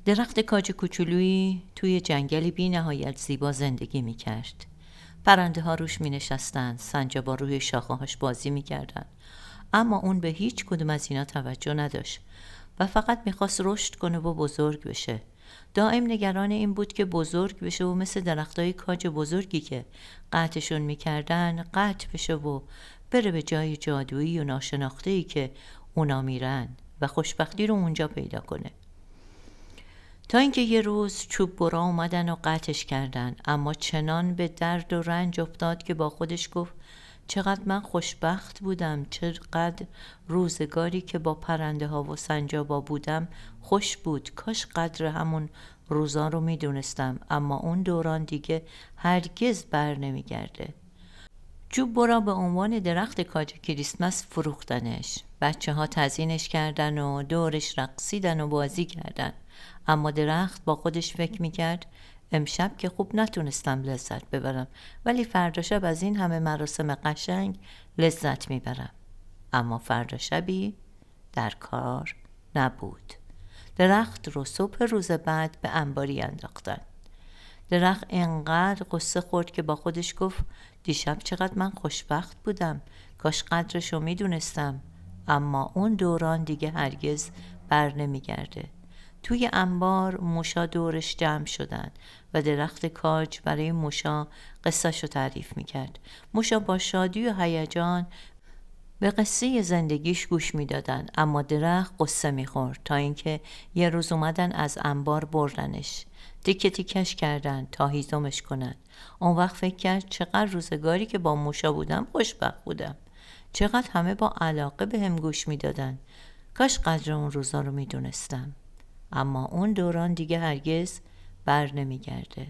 درخت کاج کوچولویی توی جنگلی بی نهایت زیبا زندگی می کرد. پرنده ها روش می نشستن، سنجابا روی شاخه هاش بازی می کردن. اما اون به هیچ کدوم از اینا توجه نداشت و فقط می خواست رشد کنه و بزرگ بشه. دائم نگران این بود که بزرگ بشه و مثل درختای کاج بزرگی که قطعشون می کردن قطع بشه و بره به جای جادویی و ناشناخته‌ای که اونا میرن و خوشبختی رو اونجا پیدا کنه. تا اینکه یه روز چوب برا اومدن و قطعش کردن، اما چنان به درد و رنج افتاد که با خودش گفت چقدر من خوشبخت بودم، چقدر روزگاری که با پرنده ها و سنجابا بودم خوش بود، کاش قدر همون روزا رو میدونستم، اما اون دوران دیگه هرگز بر نمیگرده. چوب برا به عنوان درخت کاج کریسمس فروختنش. بچه ها تزیینش کردن و دورش رقصیدن و بازی کردن. اما درخت با خودش فکر میکرد امشب که خوب نتونستم لذت ببرم، ولی فردا شب از این همه مراسم قشنگ لذت میبرم. اما فردا شبی در کار نبود. درخت رو صبح روز بعد به انباری انداختن. درخت انقدر قصه خورد که با خودش گفت دیشب چقدر من خوشبخت بودم، کاش قدرشو میدونستم، اما اون دوران دیگه هرگز بر نمیگرده. توی انبار موشا دورش جمع شدن و درخت کاج برای موشا قصهشو تعریف میکرد. موشا با شادی و هیجان به قصه زندگیش گوش میدادن، اما درخت قصه میخورد تا اینکه یه روز اومدن از انبار بردنش، تیکه تیکش کردن تا هیزمش کنن. اون وقت فکر کرد چقدر روزگاری که با موشا بودم خوشبخت بودم، چقدر همه با علاقه به هم گوش میدادن، کاش قدر اون روزا رو میدونستم. اما اون دوران دیگه هرگز بر نمیگرده.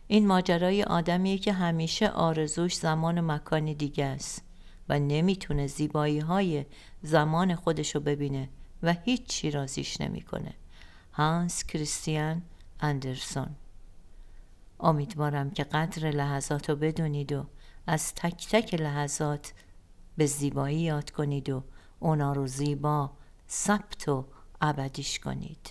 این ماجرای آدمیه که همیشه آرزوش زمان و مکان دیگه است و نمیتونه زیبایی های زمان خودشو ببینه و هیچ چی راضیش نمیکنه. هانس کریستیان اندرسون. امیدوارم که قدر لحظات رو بدونید و از تک تک لحظات به زیبایی یاد کنید و اونا رو زیبا ثبت و ابدیش کنید.